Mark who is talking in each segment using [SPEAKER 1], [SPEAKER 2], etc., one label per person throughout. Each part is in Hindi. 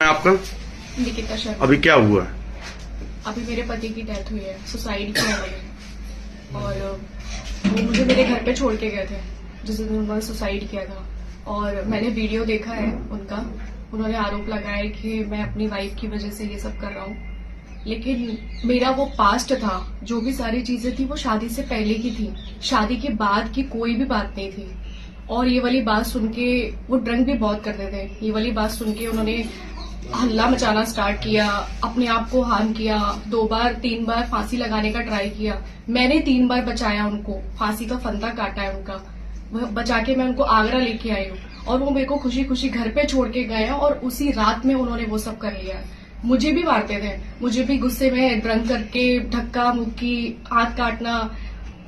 [SPEAKER 1] आपका
[SPEAKER 2] निकिता शर्मा।
[SPEAKER 1] अभी क्या हुआ है?
[SPEAKER 2] अभी मेरे पति की डेथ हुई है, सुसाइड किया उन्होंने। और वो मुझे मेरे घर पे छोड़ के गए थे जिस दिन उन्होंने सुसाइड किया था। और मैंने वीडियो देखा है उनका। उन्होंने आरोप लगाया कि मैं अपनी वाइफ की वजह से ये सब कर रहा हूँ, लेकिन मेरा वो पास्ट था, जो भी सारी चीजें थी वो शादी से पहले की थी। शादी के बाद की कोई भी बात नहीं थी। और ये वाली बात सुन के, वो ड्रंक भी बहुत करते थे, ये वाली बात सुन के उन्होंने हल्ला मचाना स्टार्ट किया, अपने आप को हार्म किया। 2 बार 3 बार फांसी लगाने का ट्राई किया। मैंने 3 बार बचाया उनको, फांसी का फंदा काटा है उनका, वह बचा के मैं उनको आगरा लेके आई हूँ। और वो मेरे को खुशी खुशी घर पे छोड़ के गए हैं, और उसी रात में उन्होंने वो सब कर लिया। मुझे भी मारते थे, मुझे भी गुस्से में ड्रंक करके धक्का मुक्की, हाथ काटना,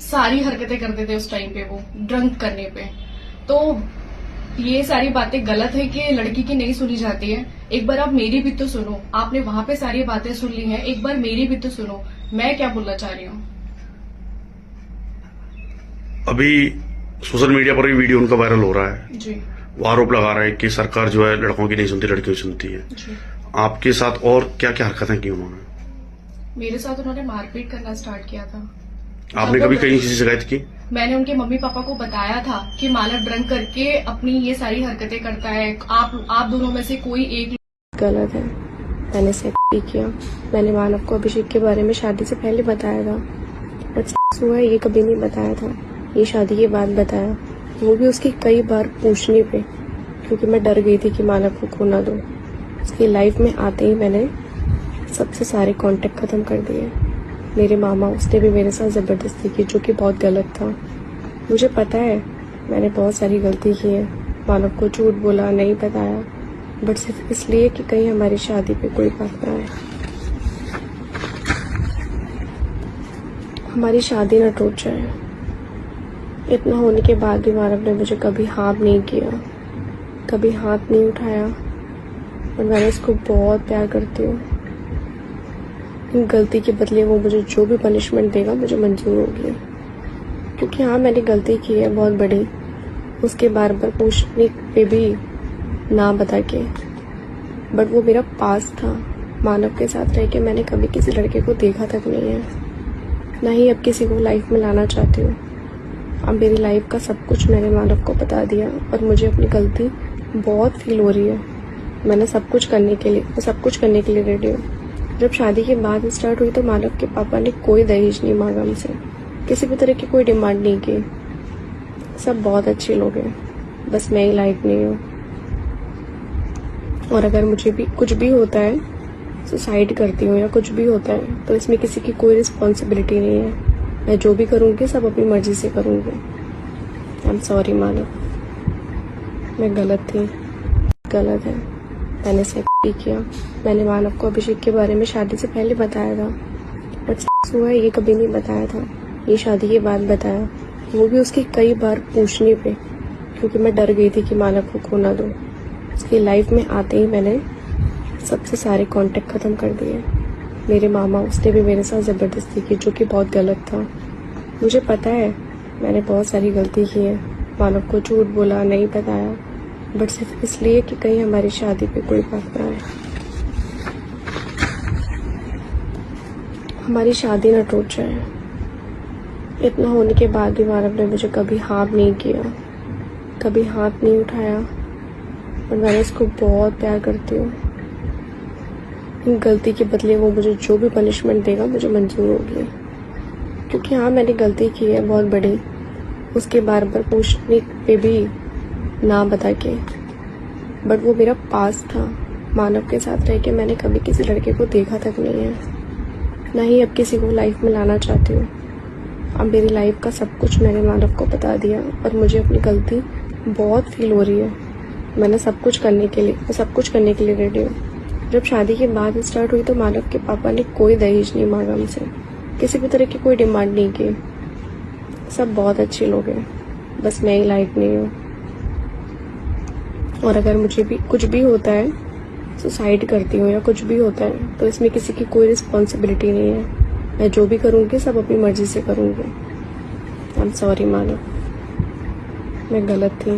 [SPEAKER 2] सारी हरकतें करते थे उस टाइम पे वो ड्रंक करने पे। तो ये सारी बातें गलत है कि लड़की की नहीं सुनी जाती है। एक बार आप मेरी भी तो सुनो। आपने वहां पे सारी बातें सुन ली हैं, एक बार मेरी भी तो सुनो, मैं क्या बोलना चाह रही हूँ।
[SPEAKER 1] अभी सोशल मीडिया पर भी वीडियो उनका वायरल हो रहा है
[SPEAKER 2] जी।
[SPEAKER 1] वो आरोप लगा रहा है कि सरकार जो है लड़कों की नहीं सुनती, लड़कियों की सुनती है
[SPEAKER 2] जी।
[SPEAKER 1] आपके साथ और क्या क्या हरकतें की उन्होंने?
[SPEAKER 2] मेरे साथ उन्होंने मारपीट करना स्टार्ट किया था।
[SPEAKER 1] आपने कभी कहीं किसी से शिकायत की?
[SPEAKER 2] मैंने उनके मम्मी पापा को बताया था कि मानव ड्रंक करके अपनी ये सारी हरकतें करता है। आप दोनों में से कोई एक
[SPEAKER 3] गलत है। मैंने सेक्स भी किया। मैंने मानव को अभिषेक के बारे में शादी से पहले बताया था, बट सेक्स हुआ है ये कभी नहीं बताया था। ये शादी के बाद बताया, वो भी उसकी कई बार पूछने पे, क्योंकि मैं डर गई थी कि मानव को खो ना दूं। उसकी लाइफ में आते ही मैंने सबसे सारे कांटेक्ट खत्म कर दिए। मेरे मामा, उसने भी मेरे साथ जबरदस्ती की, जो कि बहुत गलत था। मुझे पता है मैंने बहुत सारी गलती की है। मानव को झूठ बोला, नहीं बताया, बट सिर्फ इसलिए कि कहीं हमारी शादी पे कोई बात ना आए, हमारी शादी ना टूट जाए। इतना होने के बाद भी मानव ने मुझे कभी हार्म नहीं किया, कभी हाथ नहीं उठाया, और मैं उसको बहुत प्यार करती हूँ। इन गलती के बदले वो मुझे जो भी पनिशमेंट देगा मुझे मंजूर होगी, क्योंकि हाँ मैंने गलती की है बहुत बड़ी, उसके बार बार पूछने पे भी ना बता के। बट वो मेरा पास था। मानव के साथ रह के मैंने कभी किसी लड़के को देखा तक नहीं है, ना ही अब किसी को लाइफ में लाना चाहती हूँ। अब मेरी लाइफ का सब कुछ मैंने मानव को बता दिया, और मुझे अपनी गलती बहुत फील हो रही है। मैंने सब कुछ करने के लिए रेडी हूँ। जब शादी की बात स्टार्ट हुई तो मानव के पापा ने कोई दहेज नहीं मांगा मुझसे, किसी भी तरह की कोई डिमांड नहीं की। सब बहुत अच्छे लोग हैं, बस मैं ही लायक नहीं हूँ। और अगर मुझे भी कुछ भी होता है, सुसाइड करती हूँ या कुछ भी होता है, तो इसमें किसी की कोई रिस्पॉन्सिबिलिटी नहीं है। मैं जो भी करूँगी सब अपनी मर्जी से करूँगी। आई एम सॉरी मानव, मैं गलत थी, गलत है। मैंने सेक्स भी किया। मैंने मानव को अभिषेक के बारे में शादी से पहले बताया था, बट सेक्स हुआ है ये कभी नहीं बताया था। ये शादी के बाद बताया, वो भी उसकी कई बार पूछने पे, क्योंकि मैं डर गई थी कि मानव को खो ना दूं। उसकी लाइफ में आते ही मैंने सबसे सारे कांटेक्ट खत्म कर दिए। मेरे मामा, उसने भी मेरे साथ जबरदस्ती की, जो कि बहुत गलत था। मुझे पता है मैंने बहुत सारी गलती की है। मानव को झूठ बोला, नहीं बताया, बट सिर्फ इसलिए कि कहीं हमारी शादी पे कोई बात ना आए, हमारी शादी ना टूट जाए। इतना होने के बाद भी मानव ने मुझे कभी हार्म नहीं किया, कभी हाथ नहीं उठाया, और मैं उसको बहुत प्यार करती हूँ। इन गलती के बदले वो मुझे जो भी पनिशमेंट देगा मुझे मंजूर होगी, क्योंकि हाँ मैंने गलती की है बहुत बड़ी, उसके बार बार पूछने पे भी ना बता के। बट वो मेरा पास था। मानव के साथ रह के मैंने कभी किसी लड़के को देखा तक नहीं है, ना ही अब किसी को लाइफ में लाना चाहती हूँ। अब मेरी लाइफ का सब कुछ मैंने मानव को बता दिया, और मुझे अपनी गलती बहुत फील हो रही है। मैंने सब कुछ करने के लिए रेडी हूँ। जब शादी की बात स्टार्ट हुई तो मानव के पापा ने कोई दहेज नहीं मांगा मुझसे, किसी भी तरह की कोई डिमांड नहीं की। सब बहुत अच्छे लोग हैं, बस मैं ही लायक नहीं हूँ। और अगर मुझे भी कुछ भी होता है, सुसाइड करती हूँ या कुछ भी होता है, तो इसमें किसी की कोई रिस्पॉन्सिबिलिटी नहीं है। मैं जो भी करूँगी सब अपनी मर्जी से करूँगी। आई एम सॉरी मानव, मैं गलत थी,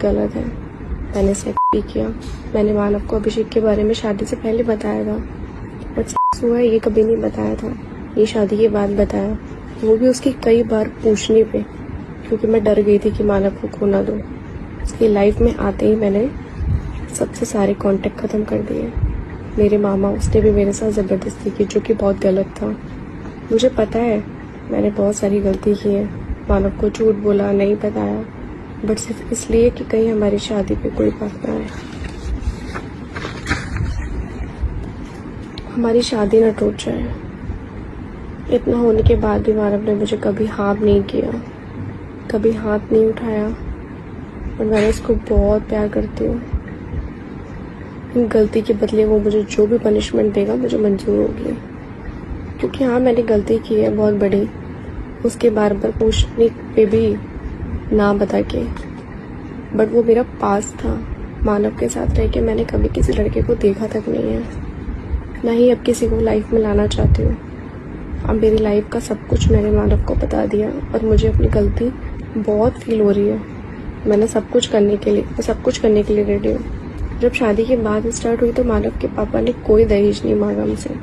[SPEAKER 3] गलत है। मैंने सेक्स किया। मैंने मानव को अभिषेक के बारे में शादी से पहले बताया था, बट हुआ है ये कभी नहीं बताया था, ये शादी के बाद बताया, वो भी उसकी कई बार पूछने पे, क्योंकि मैं डर गई थी कि मानव को खो ना दूं। उसकी लाइफ में आते ही मैंने सबसे सारे कांटेक्ट ख़त्म कर दिए। मेरे मामा, उसने भी मेरे साथ ज़बरदस्ती की, जो कि बहुत गलत था। मुझे पता है मैंने बहुत सारी गलती की है, मानव को झूठ बोला, नहीं बताया, बट सिर्फ इसलिए कि कहीं हमारी शादी पे कोई बात ना आए, हमारी शादी न टूट जाए। इतना होने के बाद भी मानव ने मुझे कभी हाँ नहीं किया, कभी हाथ नहीं उठाया, और मैं उसको बहुत प्यार करती हूँ। इन गलती के बदले वो मुझे जो भी पनिशमेंट देगा मुझे मंजूर होगी, क्योंकि हाँ मैंने गलती की है बहुत बड़ी, उसके बार बार पूछने पे भी ना बता के, बट वो मेरा पास था। मानव के साथ रह के मैंने कभी किसी लड़के को देखा तक नहीं है, ना ही अब किसी को लाइफ में लाना चाहती हूँ। अब मेरी लाइफ का सब कुछ मैंने मानव को बता दिया, और मुझे अपनी गलती बहुत फील हो रही है। मैं सब कुछ करने के लिए रेडी हूँ। जब शादी के बाद स्टार्ट हुई तो मानव के पापा ने कोई दहेज नहीं मांगा मुझसे,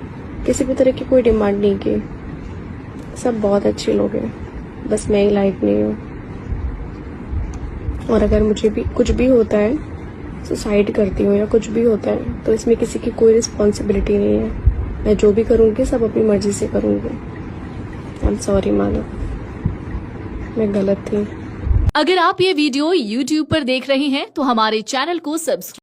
[SPEAKER 3] किसी भी तरह की कोई डिमांड नहीं की। सब बहुत अच्छे लोग हैं, बस मैं ही लायक नहीं हूँ। और अगर मुझे भी कुछ भी होता है, सुसाइड करती हूँ या कुछ भी होता है, तो इसमें किसी की कोई रिस्पॉन्सिबिलिटी नहीं है। मैं जो भी करूँगी सब अपनी मर्जी से करूँगी। आई एम सॉरी मानव, मैं गलत थी।
[SPEAKER 4] अगर आप ये वीडियो YouTube पर देख रहे हैं तो हमारे चैनल को सब्सक्राइब